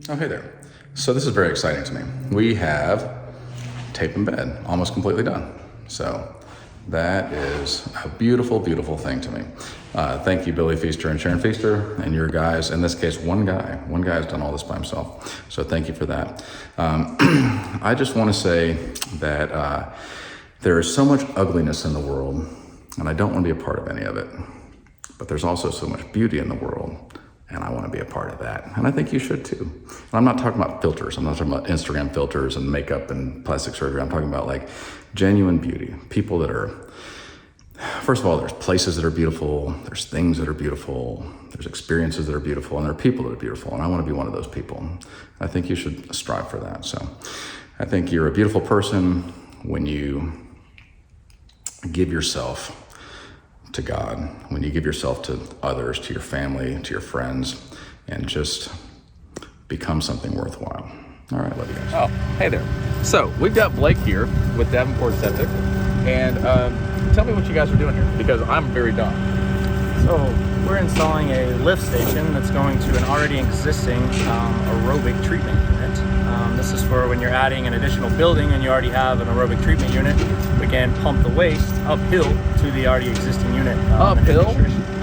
Oh, hey there. So this is very exciting to me. We have tape and bed almost completely done. So that is a beautiful, beautiful thing to me. Thank you, Billy Feaster and Sharon Feaster, and your guys. In this case, one guy has done all this by himself. So thank you for that. I just want to say that there is so much ugliness in the world, and I don't want to be a part of any of it. But there's also so much beauty in the world, and I want to be a part of that. And I think you should too. And I'm not talking about filters. I'm not talking about Instagram filters and makeup and plastic surgery. I'm talking about like genuine beauty. People that are, first of all, there's places that are beautiful. There's things that are beautiful. There's experiences that are beautiful, and there are people that are beautiful. And I want to be one of those people. I think you should strive for that. So I think you're a beautiful person when you give yourself to God, when you give yourself to others, to your family, to your friends, and just become something worthwhile. All right, love you guys. Oh, hey there. So we've got Blake here with Davenport Septic, and tell me what you guys are doing here, because I'm very dumb. So we're installing a lift station that's going to an already existing aerobic treatment unit. This is for when you're adding an additional building and you already have an aerobic treatment unit. We can pump the waste uphill to the already existing unit. Uphill?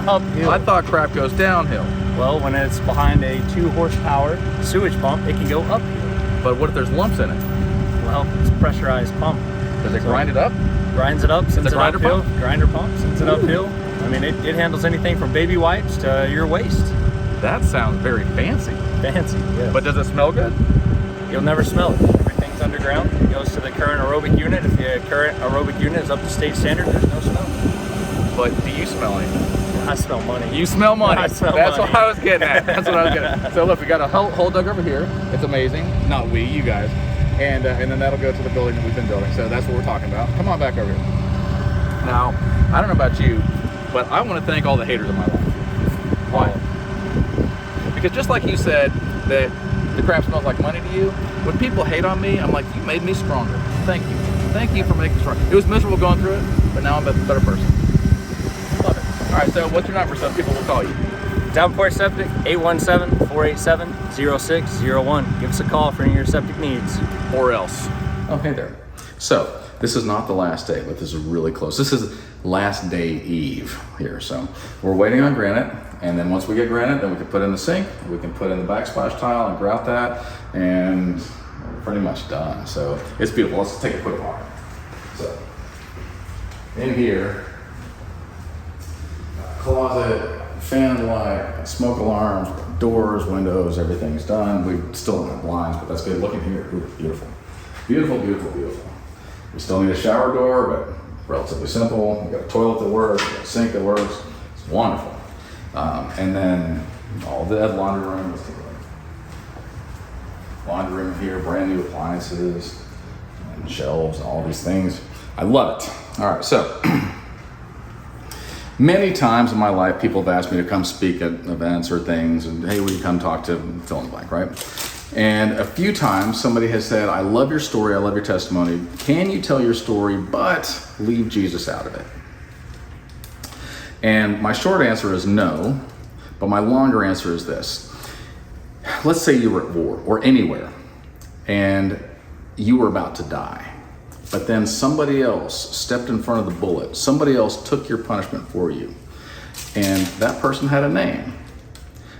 Uphill. I thought crap goes downhill. Well, when it's behind a 2 horsepower sewage pump, it can go uphill. But what if there's lumps in it? Well, it's a pressurized pump. Does it grind it up? Grinds it up, sends it grinder uphill. pump? Grinder pump, sends it uphill. I mean, it handles anything from baby wipes to your waste. That sounds very fancy. Fancy, yeah. But does it smell good? You'll never smell it. Everything's underground. It goes to the current aerobic unit. If the current aerobic unit is up to state standard, there's no smell. But do you smell anything? I smell money. You smell money. I smell That's money. what I was getting at. That's what I was getting at. So look, we got a hole dug over here. It's amazing. Not we, you guys. And then that'll go to the building that we've been building. So that's what we're talking about. Come on back over here. Now, I don't know about you, but I want to thank all the haters in my life. Why? Because just like you said that the crap smells like money to you, when people hate on me, I'm like, you made me stronger. Thank you. Thank you for making me stronger. It was miserable going through it, but now I'm a better person. Love it. All right, so what's your number so people will call you? Davenport Septic, 817-487-0601. Give us a call for any of your septic needs. Or else. Oh, hey there. So this is not the last day, but this is really close. This is last day eve here. So we're waiting on granite, and then once we get granite, then we can put in the sink, we can put in the backsplash tile and grout that, and we're pretty much done. So it's beautiful. Let's take a quick walk. So in here, closet, fan light, smoke alarm, doors, windows, everything's done. We still don't have blinds, but that's good. Look in here. Ooh, beautiful. Beautiful, beautiful, beautiful. We still need a shower door, but relatively simple. We got a toilet that works, we got a sink that works. It's wonderful. And then all the laundry room. Let's take a look. Laundry room here, brand new appliances and shelves, all these things. I love it. All right, so many times in my life, people have asked me to come speak at events or things, and hey, will you come talk to fill in the blank, right? And a few times somebody has said, I love your story, I love your testimony. Can you tell your story, but leave Jesus out of it? And my short answer is no, but my longer answer is this. Let's say you were at war or anywhere, and you were about to die, but then somebody else stepped in front of the bullet. Somebody else took your punishment for you, and that person had a name.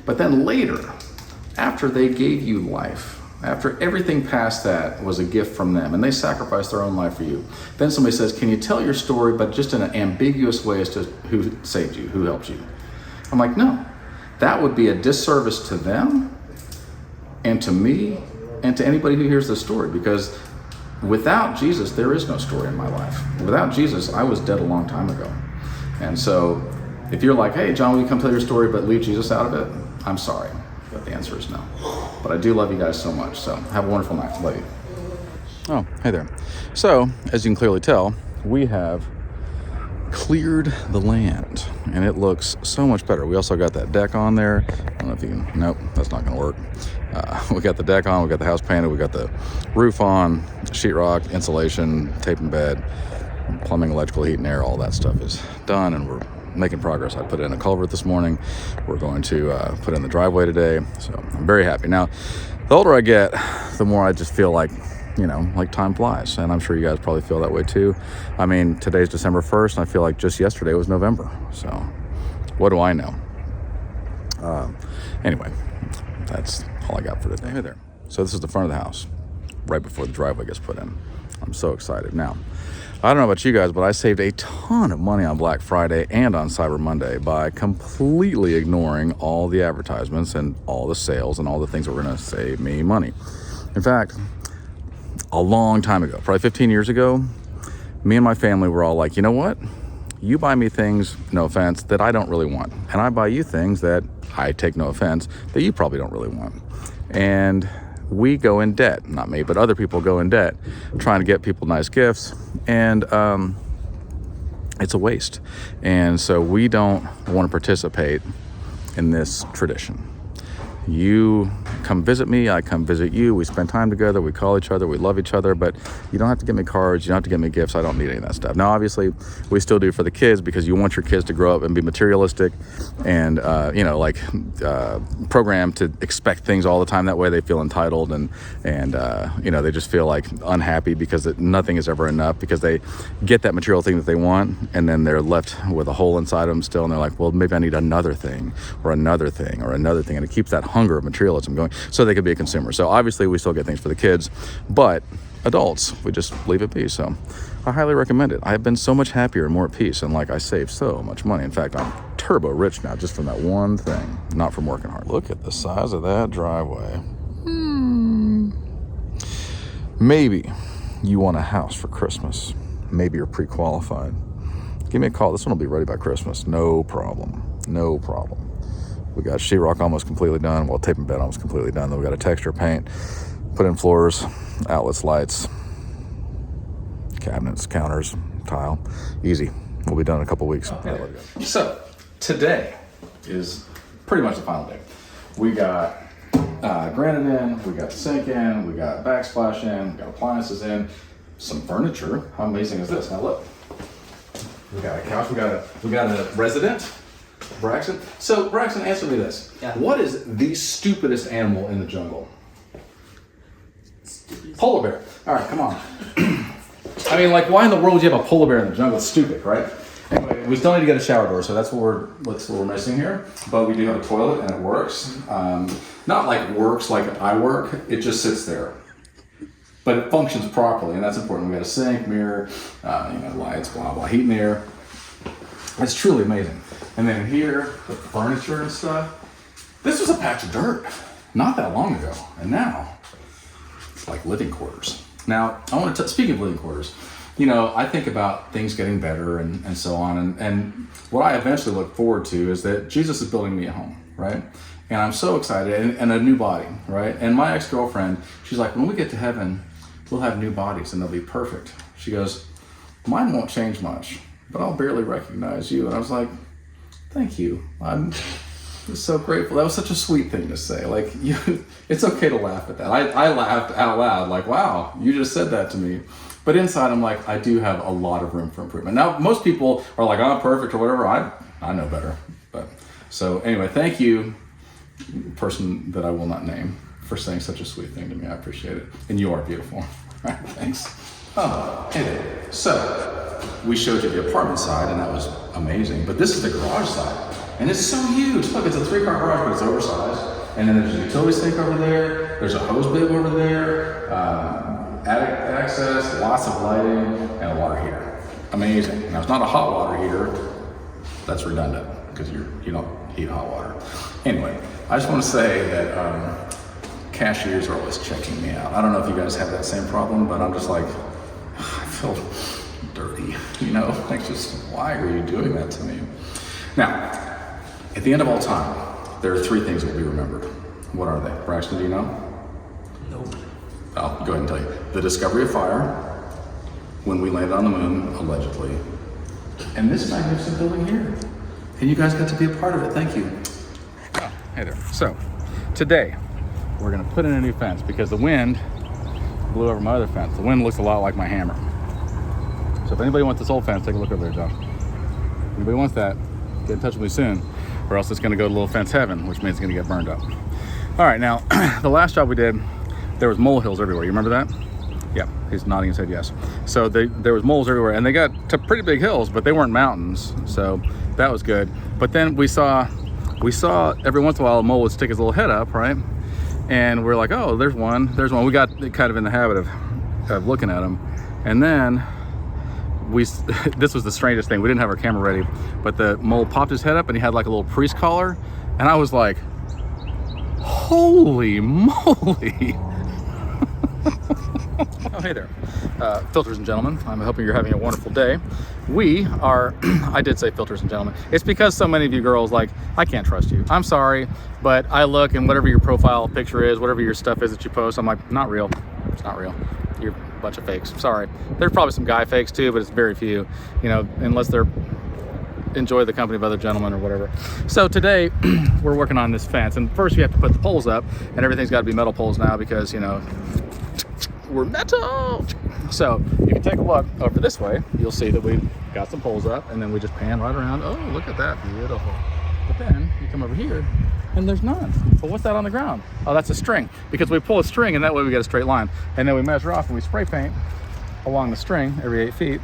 But then later, after they gave you life, after everything past that was a gift from them, and they sacrificed their own life for you, then somebody says, can you tell your story, but just in an ambiguous way as to who saved you, who helped you? I'm like, no, that would be a disservice to them and to me and to anybody who hears this story, because without Jesus, there is no story in my life. Without Jesus, I was dead a long time ago. And so if you're like, hey, John, will you come tell your story, but leave Jesus out of it? I'm sorry, but the answer is no. But I do love you guys so much. So have a wonderful night. Love you. Oh, hey there. So as you can clearly tell, we have cleared the land, and it looks so much better. We also got that deck on there. I don't know if you can, nope, that's not gonna work. We got the deck on, we got the house painted, we got the roof on, sheetrock, insulation, tape and bed, plumbing, electrical, heat and air, all that stuff is done, and we're making progress. I put in a culvert this morning. We're going to put in the driveway today, so I'm very happy. Now, The older I get, the more I just feel like, you know, like time flies. And I'm sure you guys probably feel that way too. I mean, today's December 1st, and I feel like just yesterday was November. So what do I know? Anyway, that's all I got for today. Hey there. So this is the front of the house, right before the driveway gets put in. I'm so excited. Now, I don't know about you guys, but I saved a ton of money on Black Friday and on Cyber Monday by completely ignoring all the advertisements and all the sales and all the things that were going to save me money. In fact, a long time ago, probably 15 years ago, me and my family were all like, you know what? You buy me things, no offense, that I don't really want. And I buy you things that I take no offense, that you probably don't really want. And we go in debt, not me, but other people go in debt trying to get people nice gifts. And it's a waste. And so we don't want to participate in this tradition. You come visit me, I come visit you, we spend time together, we call each other, we love each other, but you don't have to get me cards, you don't have to get me gifts, I don't need any of that stuff. Now, obviously, we still do for the kids because you want your kids to grow up and be materialistic and, programmed to expect things all the time. That way they feel entitled and they just feel like unhappy because nothing is ever enough, because they get that material thing that they want and then they're left with a hole inside them still, and they're like, well, maybe I need another thing or another thing or another thing, and it keeps that hunger of materialism going so they could be a consumer. So obviously we still get things for the kids, but adults, we just leave it be. So I highly recommend it. I've been so much happier and more at peace, and like I saved so much money. In fact, I'm turbo rich now just from that one thing, not from working hard. Look at the size of that driveway. Maybe you want a house for Christmas. Maybe you're pre-qualified. Give me a call. This one will be ready by Christmas. No problem. No problem. We got sheetrock almost completely done. Well, tape and bed almost completely done. Then we got a texture paint, put in floors, outlets, lights, cabinets, counters, tile. Easy. We'll be done in a couple weeks. Okay. So today is pretty much the final day. We got granite in, we got the sink in, we got backsplash in, we got appliances in, some furniture. How amazing is this? Now look, we got a couch, we got a resident. Braxton. So Braxton, answer me this. Yeah. What is the stupidest animal in the jungle? Polar bear. All right, come on. I mean, like, why in the world would you have a polar bear in the jungle? It's stupid, right? Anyway, we still need to get a shower door, so that's what we're missing here. But we do have a toilet, and it works. Not like works like I work. It just sits there, but it functions properly, and that's important. We got a sink, mirror, lights, blah blah, heat and air. It's truly amazing. And then here, the furniture and stuff. This was a patch of dirt not that long ago, and now it's like living quarters. Now, I want to speaking of living quarters, I think about things getting better and so on, and what I eventually look forward to is that Jesus is building me a home, right? And I'm so excited, and a new body, right? And my ex-girlfriend, she's like, when we get to heaven, we'll have new bodies and they'll be perfect. She goes, mine won't change much, but I'll barely recognize you. And I was like, thank you. I'm so grateful. That was such a sweet thing to say. Like, it's okay to laugh at that. I laughed out loud, like, wow, you just said that to me. But inside, I'm like, I do have a lot of room for improvement. Now, most people are like, I'm perfect or whatever. I know better. But so anyway, thank you, person that I will not name, for saying such a sweet thing to me. I appreciate it. And you are beautiful. All right, thanks. Oh, anyway, so we showed you the apartment side, and that was amazing. But this is the garage side, and it's so huge. Look, it's a 3-car garage, but it's oversized. And then there's a utility sink over there. There's a hose bib over there. Attic access, lots of lighting, and a water heater. Amazing. Now, it's not a hot water heater. That's redundant because you don't heat hot water. Anyway, I just want to say that cashiers are always checking me out. I don't know if you guys have that same problem, but I'm just like, I feel dirty, like, just, why are you doing that to me? Now, at the end of all time, there are 3 things that will be remembered. What are they? Braxton, do you know? Nope. I'll go ahead and tell you. The discovery of fire, when we landed on the moon, allegedly, and this magnificent building here. And you guys got to be a part of it. Thank you. Oh, hey there. So, today, we're gonna put in a new fence because the wind blew over my other fence. The wind looks a lot like my hammer. So if anybody wants this old fence, take a look over there, Josh. If anybody wants that, get in touch with me soon, or else it's gonna go to little fence heaven, which means it's gonna get burned up. All right, now, the last job we did, there was molehills everywhere. You remember that? Yeah, he's nodding his head yes. So there was moles everywhere, and they got to pretty big hills, but they weren't mountains, so that was good. But then we saw every once in a while a mole would stick his little head up, right? And we're like, oh, there's one. We got kind of in the habit of looking at them. And then this was the strangest thing. We didn't have our camera ready, but the mole popped his head up and he had like a little priest collar. And I was like, holy moly. Oh, hey there, filters and gentlemen. I'm hoping you're having a wonderful day. We are, I did say filters and gentlemen. It's because so many of you girls, like, I can't trust you. I'm sorry, but I look and whatever your profile picture is, whatever your stuff is that you post, I'm like, not real. It's not real. You're a bunch of fakes. Sorry. There's probably some guy fakes too, but it's very few, you know, unless they're enjoy the company of other gentlemen or whatever. So today we're working on this fence, and first you have to put the poles up, and everything's got to be metal poles now because, you know, we're metal. So you can take a look over this way. You'll see that we've got some poles up, and then we just pan right around. Oh, look at that, beautiful. But then you come over here and there's none. Well, what's that on the ground? Oh, that's a string, because we pull a string and that way we get a straight line, and then we measure off and we spray paint along the string every 8 feet,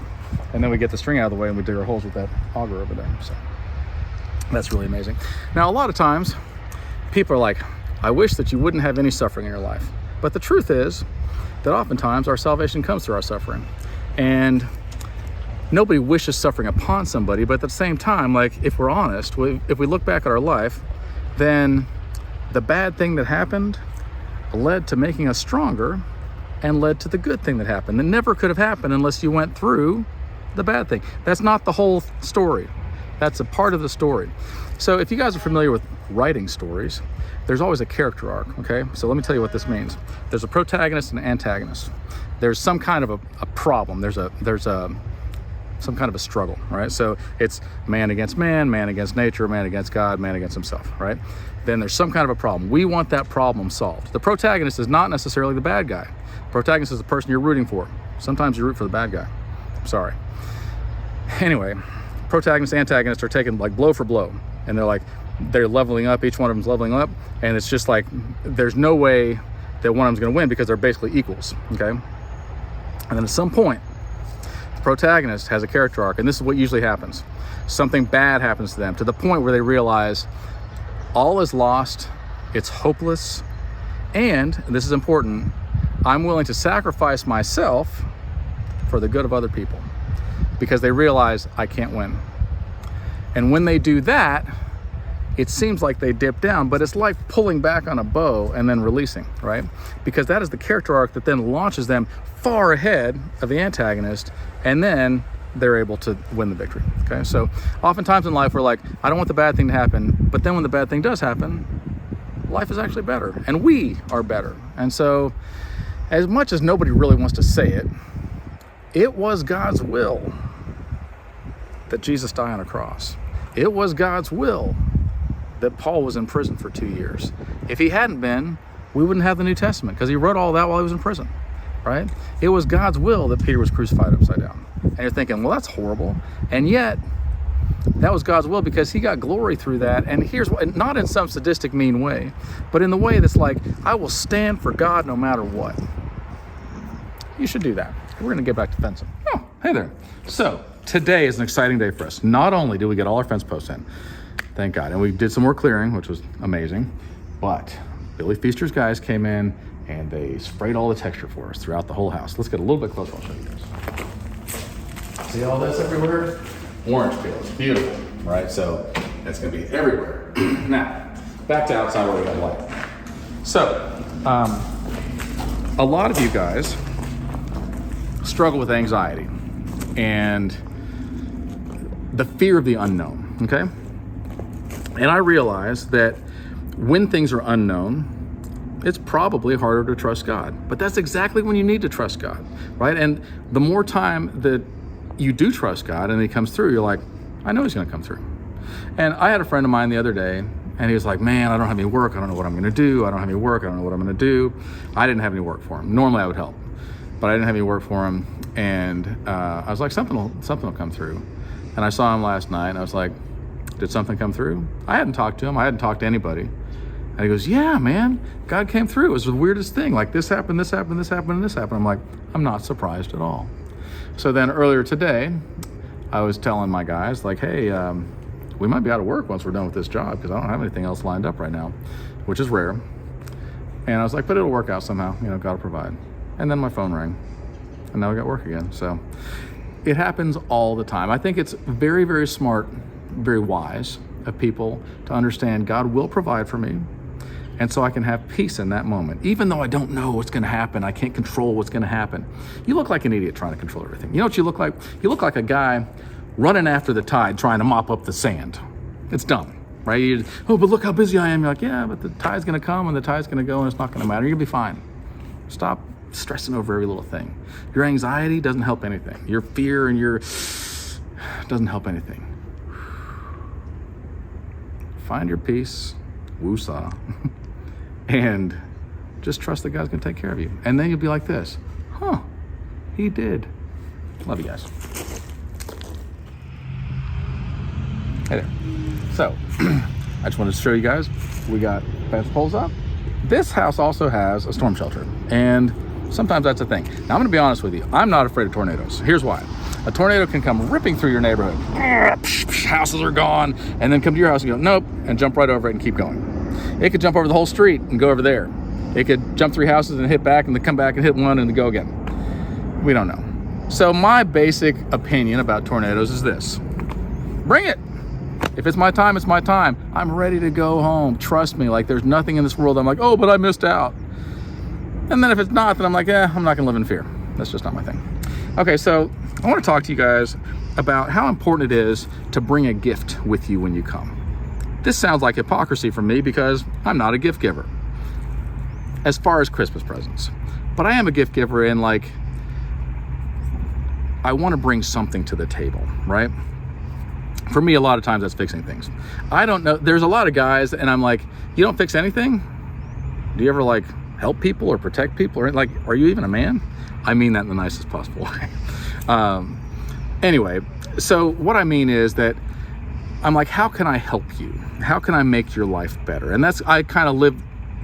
and then we get the string out of the way and we dig our holes with that auger over there. So that's really amazing. Now, a lot of times people are like, I wish that you wouldn't have any suffering in your life. But the truth is that oftentimes our salvation comes through our suffering, and nobody wishes suffering upon somebody. But at the same time, like, if we're honest, if we look back at our life, then the bad thing that happened led to making us stronger and led to the good thing that happened. That never could have happened unless you went through the bad thing. That's not the whole story. That's a part of the story. So if you guys are familiar with writing stories, there's always a character arc, okay? So let me tell you what this means. There's a protagonist and an antagonist. There's some kind of a problem. There's some kind of a struggle, right? So it's man against nature, man against God, man against himself, right? Then there's some kind of a problem. We want that problem solved. The protagonist is not necessarily the bad guy. The protagonist is the person you're rooting for. Sometimes you root for the bad guy. I'm sorry. Anyway, protagonist and antagonist are taken like blow for blow, and they're leveling up. Each one of them's leveling up, and it's just like there's no way that one of them's going to win because they're basically equals, okay? And then at some point, the protagonist has a character arc, and this is what usually happens. Something bad happens to them to the point where they realize all is lost, it's hopeless, and this is important, I'm willing to sacrifice myself for the good of other people, because they realize I can't win. And when they do that, it seems like they dip down, but it's like pulling back on a bow and then releasing, right? Because that is the character arc that then launches them far ahead of the antagonist, and then they're able to win the victory, okay? So oftentimes in life, we're like, I don't want the bad thing to happen, but then when the bad thing does happen, life is actually better, and we are better. And so as much as nobody really wants to say it, it was God's will that Jesus died on a cross. It was God's will that Paul was in prison for 2 years. If he hadn't been, we wouldn't have the New Testament, because he wrote all that while he was in prison, right? It was God's will that Peter was crucified upside down. And you're thinking, well, that's horrible. And yet, that was God's will, because he got glory through that. And here's what, not in some sadistic, mean way, but in the way that's like, I will stand for God no matter what. You should do that. We're going to get back to fencing. Oh, hey there. So today is an exciting day for us. Not only did we get all our fence posts in, thank God, and we did some more clearing, which was amazing, but Billy Feaster's guys came in and they sprayed all the texture for us throughout the whole house. Let's get a little bit closer. I'll show you guys. See all this everywhere? Orange peel. It's beautiful, right? So it's going to be everywhere. Now, back to outside where we have light. So, a lot of you guys struggle with anxiety and the fear of the unknown, okay? And I realize that when things are unknown, it's probably harder to trust God. But that's exactly when you need to trust God, right? And the more time that you do trust God and he comes through, you're like, I know he's going to come through. And I had a friend of mine the other day, and he was like, man, I don't have any work. I don't know what I'm going to do. I don't have any work. I don't know what I'm going to do. I didn't have any work for him. Normally I would help, but I didn't have any work for him. And I was like, something will come through. And I saw him last night, and I was like, did something come through? I hadn't talked to him. I hadn't talked to anybody. And he goes, yeah, man, God came through. It was the weirdest thing. Like this happened, this happened, this happened, and this happened. I'm like, I'm not surprised at all. So then earlier today, I was telling my guys, like, hey, we might be out of work once we're done with this job because I don't have anything else lined up right now, which is rare. And I was like, but it'll work out somehow. God will provide. And then my phone rang, and now I got work again. So it happens all the time. I think it's very, very smart, very wise of people to understand God will provide for me. And so I can have peace in that moment. Even though I don't know what's going to happen, I can't control what's going to happen. You look like an idiot trying to control everything. You know what you look like? You look like a guy running after the tide trying to mop up the sand. It's dumb, right? But look how busy I am. You're like, yeah, but the tide's going to come and the tide's going to go and it's not going to matter. You're going to be fine. Stop stressing over every little thing. Your anxiety doesn't help anything. Your fear and your doesn't help anything. Find your peace, woosah, and just trust that God's gonna take care of you. And then you'll be like this, he did. Love you guys. Hey there. So, I just wanted to show you guys, we got fence poles up. This house also has a storm shelter, and sometimes that's a thing. Now, I'm gonna be honest with you, I'm not afraid of tornadoes. Here's why. A tornado can come ripping through your neighborhood. Houses are gone, and then come to your house and go, nope, and jump right over it and keep going. It could jump over the whole street and go over there. It could jump 3 houses and hit back and then come back and hit one and then go again. We don't know. So my basic opinion about tornadoes is this. Bring it. If it's my time, it's my time. I'm ready to go home. Trust me, like there's nothing in this world I'm like, oh, but I missed out. And then if it's not, then I'm like, I'm not gonna live in fear. That's just not my thing. Okay, so I want to talk to you guys about how important it is to bring a gift with you when you come. This sounds like hypocrisy for me because I'm not a gift giver as far as Christmas presents, but I am a gift giver in like, I want to bring something to the table, right? For me, a lot of times that's fixing things. I don't know. There's a lot of guys and I'm like, you don't fix anything? Do you ever like help people or protect people or like, are you even a man? I mean that in the nicest possible way. Anyway, so what I mean is that I'm like, how can I help you? How can I make your life better? And that's, I kind of live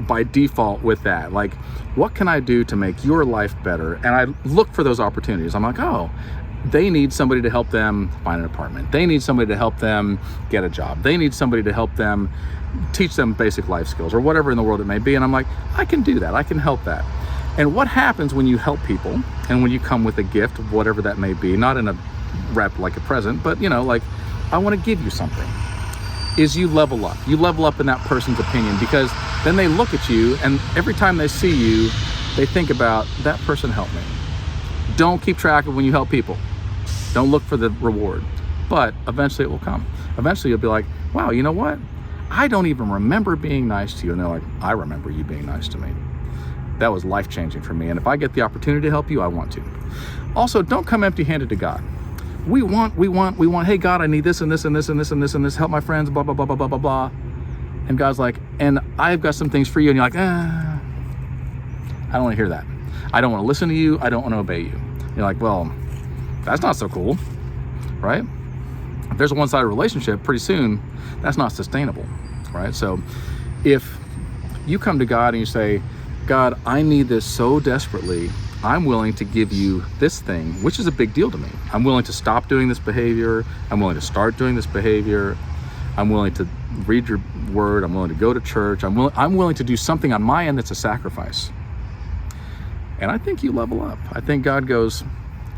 by default with that. Like, what can I do to make your life better? And I look for those opportunities. I'm like, oh, they need somebody to help them find an apartment. They need somebody to help them get a job. They need somebody to help them teach them basic life skills or whatever in the world it may be. And I'm like, I can do that. I can help that. And what happens when you help people and when you come with a gift, whatever that may be, not in a wrap like a present, but like, I want to give you something, is you level up. You level up in that person's opinion because then they look at you and every time they see you, they think about that person helped me. Don't keep track of when you help people. Don't look for the reward, but eventually it will come. Eventually you'll be like, wow, you know what? I don't even remember being nice to you. And they're like, I remember you being nice to me. That was life-changing for me. And if I get the opportunity to help you, I want to. Also, don't come empty-handed to God. We want, hey God, I need this and this and this and this and this and this, help my friends, blah, blah, blah, blah, blah, blah, blah. And God's like, and I've got some things for you. And you're like, I don't want to hear that. I don't want to listen to you. I don't want to obey you. You're like, well, that's not so cool, right? If there's a one-sided relationship, pretty soon, that's not sustainable, right? So if you come to God and you say, God, I need this so desperately, I'm willing to give you this thing, which is a big deal to me. I'm willing to stop doing this behavior. I'm willing to start doing this behavior. I'm willing to read your word. I'm willing to go to church. I'm willing to do something on my end that's a sacrifice. And I think you level up. I think God goes,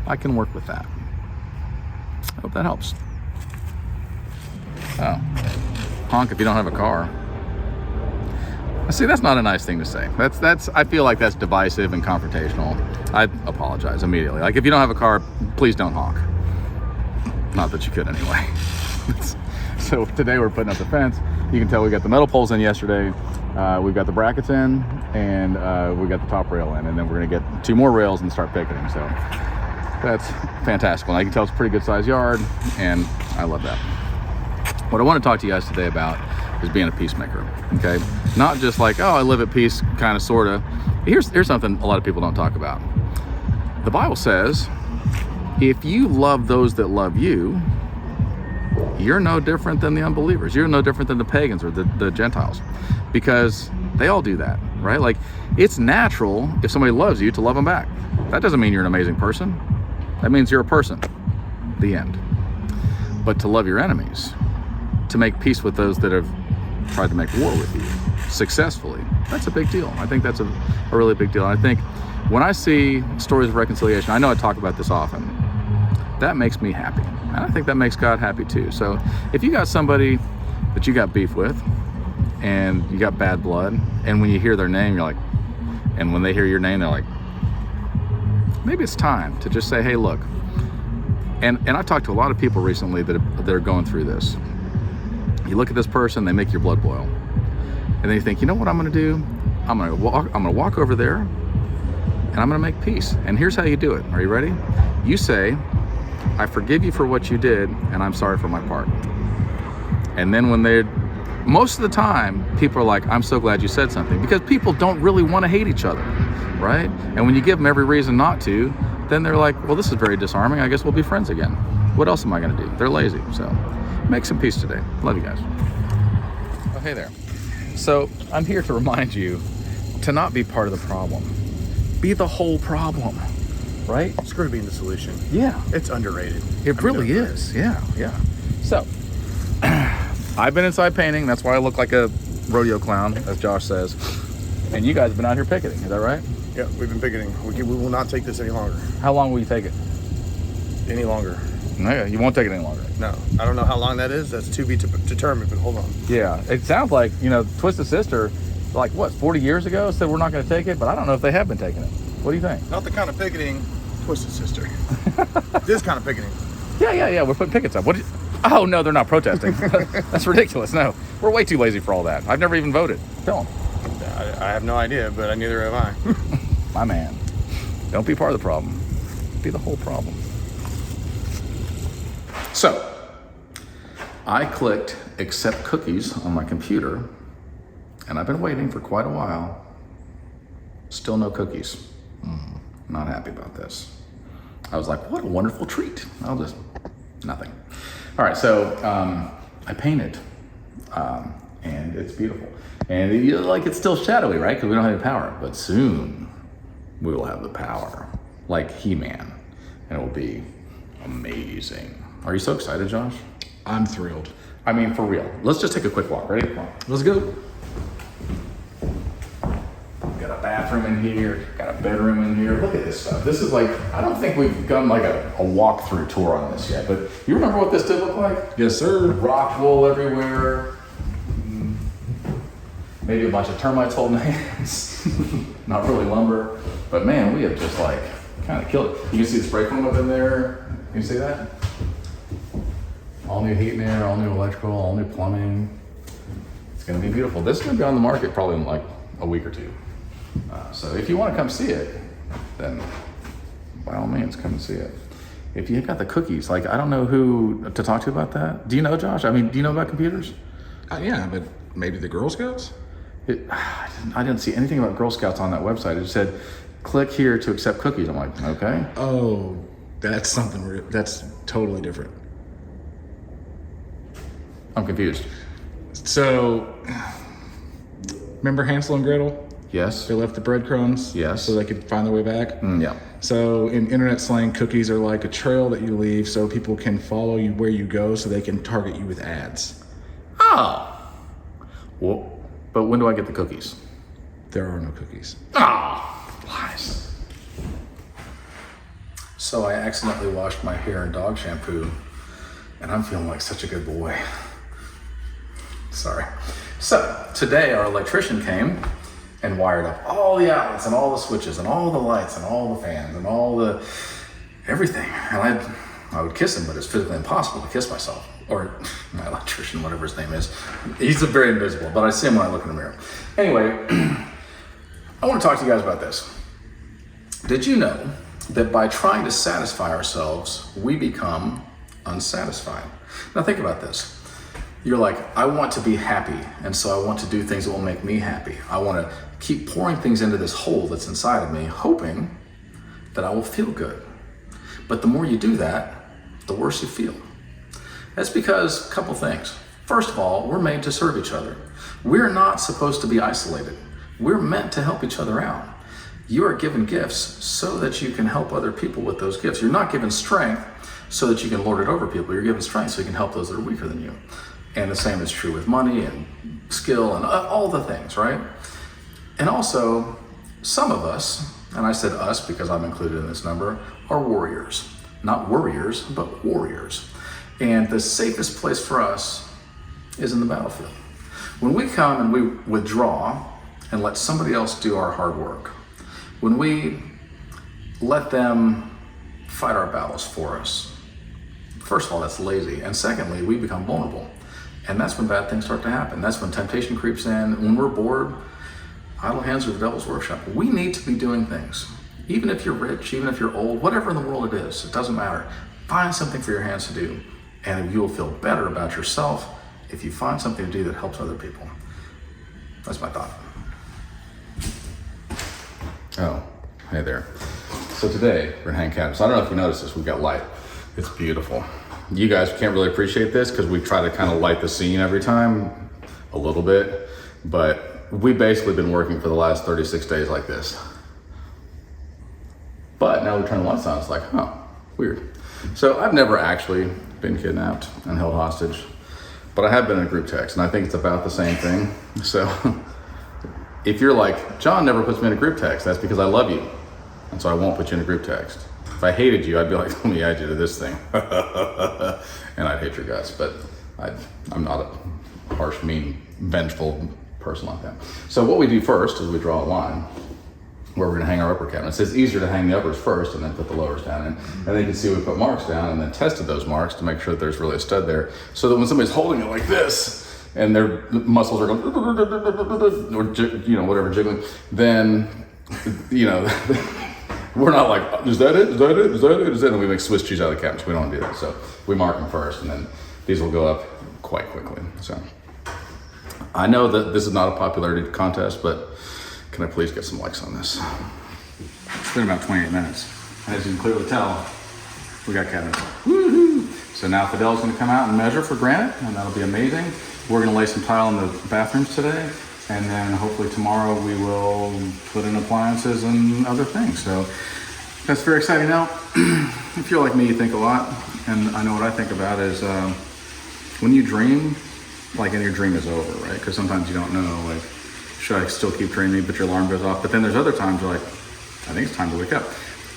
I can work with that. I hope that helps. Oh, honk if you don't have a car. See, that's not a nice thing to say. That's. I feel like that's divisive and confrontational. I apologize immediately. Like, if you don't have a car, please don't honk. Not that you could anyway. So today we're putting up the fence. You can tell we got the metal poles in yesterday. We've got the brackets in, and we got the top rail in, and then we're gonna get 2 more rails and start picketing. So that's fantastic. And I can tell it's a pretty good sized yard, and I love that. What I want to talk to you guys today about is being a peacemaker, okay? Not just like, oh, I live at peace, kind of, sort of. Here's something a lot of people don't talk about. The Bible says, if you love those that love you, you're no different than the unbelievers. You're no different than the pagans or the Gentiles, because they all do that, right? Like, it's natural if somebody loves you to love them back. That doesn't mean you're an amazing person. That means you're a person. The end. But to love your enemies, to make peace with those that have tried to make war with you successfully, that's a big deal. I think that's a really big deal. And I think when I see stories of reconciliation, I know I talk about this often, that makes me happy. And I think that makes God happy too. So if you got somebody that you got beef with and you got bad blood, and when you hear their name, you're like, and when they hear your name, they're like, maybe it's time to just say, hey, look. And I've talked to a lot of people recently that are going through this. You look at this person, they make your blood boil. And then you think, you know what I'm gonna do? I'm gonna walk over there and I'm gonna make peace. And here's how you do it. Are you ready? You say, I forgive you for what you did, and I'm sorry for my part. And then most of the time, people are like, I'm so glad you said something, because people don't really want to hate each other, right? And when you give them every reason not to, then they're like, well, this is very disarming. I guess we'll be friends again. What else am I going to do? They're lazy. So make some peace today. Love you guys. Oh, hey there. So I'm here to remind you to not be part of the problem. Be the whole problem, right? Screw being the solution. Yeah. It's underrated. It really is. Yeah. So I've been inside painting. That's why I look like a rodeo clown, as Josh says. And you guys have been out here picketing. Is that right? Yeah, we've been picketing. We will not take this any longer. How long will you take it? Any longer. No, you won't take it any longer. No. I don't know how long that is. That's to be determined, but hold on. Yeah. It sounds like, Twisted Sister, like what, 40 years ago said we're not going to take it, but I don't know if they have been taking it. What do you think? Not the kind of picketing Twisted Sister. This kind of picketing. Yeah. We're putting pickets up. Oh, no, they're not protesting. That's ridiculous. No, we're way too lazy for all that. I've never even voted. Tell them. I have no idea, but neither have I. My man. Don't be part of the problem. Be the whole problem. So, I clicked accept cookies on my computer, and I've been waiting for quite a while. Still no cookies. Not happy about this. I was like, what a wonderful treat. Nothing. All right, so I painted, and it's beautiful. And it's still shadowy, right? Because we don't have any power. But soon, we will have the power, like He-Man, and it will be amazing. Are you so excited, Josh? I'm thrilled. I mean, for real. Let's just take a quick walk. Ready? Come on. Let's go. Got a bathroom in here, got a bedroom in here. Look at this stuff. This is like, I don't think we've done like a walkthrough tour on this yet, but you remember what this did look like? Yes, sir. Rock wool everywhere. Maybe a bunch of termites holding hands. Not really lumber, but man, we have just like kind of killed it. You can see the spray foam up in there. Can you see that? All new heat and air, all new electrical, all new plumbing. It's gonna be beautiful. This is gonna be on the market probably in like a week or two. So if you want to come see it, then by all means, come and see it. If you've got the cookies, like I don't know who to talk to about that. Do you know, Josh? I mean, do you know about computers? Yeah, but maybe the Girl Scouts? I didn't see anything about Girl Scouts on that website. It said, click here to accept cookies. I'm like, okay. Oh, that's that's totally different. I'm confused. So, remember Hansel and Gretel? Yes. They left the breadcrumbs. Yes. So they could find their way back. Yeah. So in internet slang, cookies are like a trail that you leave so people can follow you where you go so they can target you with ads. Oh. Well, but when do I get the cookies? There are no cookies. Lies. So I accidentally washed my hair in dog shampoo, and I'm feeling like such a good boy. Sorry. So today our electrician came and wired up all the outlets and all the switches and all the lights and all the fans and all the everything. And I would kiss him, but it's physically impossible to kiss myself. Or my electrician, whatever his name is. He's very invisible, but I see him when I look in the mirror. Anyway, I want to talk to you guys about this. Did you know that by trying to satisfy ourselves, we become unsatisfied? Now think about this. You're like, I want to be happy, and so I want to do things that will make me happy. I want to keep pouring things into this hole that's inside of me, hoping that I will feel good. But the more you do that, the worse you feel. That's because a couple things. First of all, we're made to serve each other. We're not supposed to be isolated. We're meant to help each other out. You are given gifts so that you can help other people with those gifts. You're not given strength so that you can lord it over people. You're given strength so you can help those that are weaker than you. And the same is true with money and skill and all the things, right? And also, some of us, and I said us because I'm included in this number, are warriors. Not worriers, but warriors. And the safest place for us is in the battlefield. When we come and we withdraw and let somebody else do our hard work, when we let them fight our battles for us, first of all, that's lazy. And secondly, we become vulnerable. And that's when bad things start to happen. That's when temptation creeps in. When we're bored, idle hands are the devil's workshop. We need to be doing things. Even if you're rich, even if you're old, whatever in the world it is, it doesn't matter. Find something for your hands to do. And you will feel better about yourself if you find something to do that helps other people. That's my thought. Oh, hey there. So today we're gonna hang cabinets. I don't know if you noticed this, we've got light. It's beautiful. You guys can't really appreciate this because we try to kind of light the scene every time a little bit, but we've basically been working for the last 36 days like this. But now we turn the lights on, it's like, huh, weird. So I've never actually been kidnapped and held hostage, but I have been in a group text, and I think it's about the same thing. So if you're like, John never puts me in a group text, that's because I love you, and so I won't put you in a group text. If I hated you, I'd be like, let me add you to this thing. And I'd hate your guts, but I'm not a harsh, mean, vengeful person like that. So what we do first is we draw a line where we're gonna hang our upper cabinets. It's easier to hang the uppers first and then put the lowers down in. And then you can see we put marks down and then tested those marks to make sure that there's really a stud there. So that when somebody's holding it like this and their muscles are going, or whatever, jiggling, then, we're not like, is that it? Is that it? Is that it? Is that it? And we make Swiss cheese out of the cabinets. We don't do that. So we mark them first, and then these will go up quite quickly. So I know that this is not a popularity contest, but can I please get some likes on this? It's been about 28 minutes. As you can clearly tell, we got cabinets. Woo-hoo! So now Fidel's gonna come out and measure for granite, and that'll be amazing. We're gonna lay some tile in the bathrooms today. And then hopefully tomorrow we will put in appliances and other things. So that's very exciting. Now, if you're like me, you think a lot. And I know what I think about is when you dream, like, and your dream is over, right? Because sometimes you don't know, like, should I still keep dreaming? But your alarm goes off. But then there's other times you're like, I think it's time to wake up.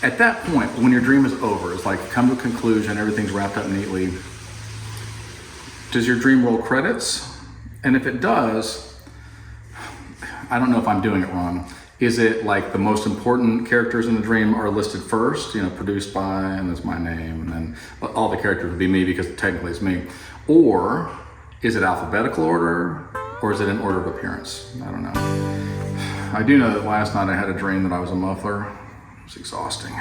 At that point, when your dream is over, it's like come to a conclusion, everything's wrapped up neatly. Does your dream roll credits? And if it does, I don't know if I'm doing it wrong. Is it like the most important characters in the dream are listed first, produced by, and that's my name, and then all the characters would be me because technically it's me. Or is it alphabetical order, or is it in order of appearance? I don't know. I do know that last night I had a dream that I was a muffler. It was exhausting.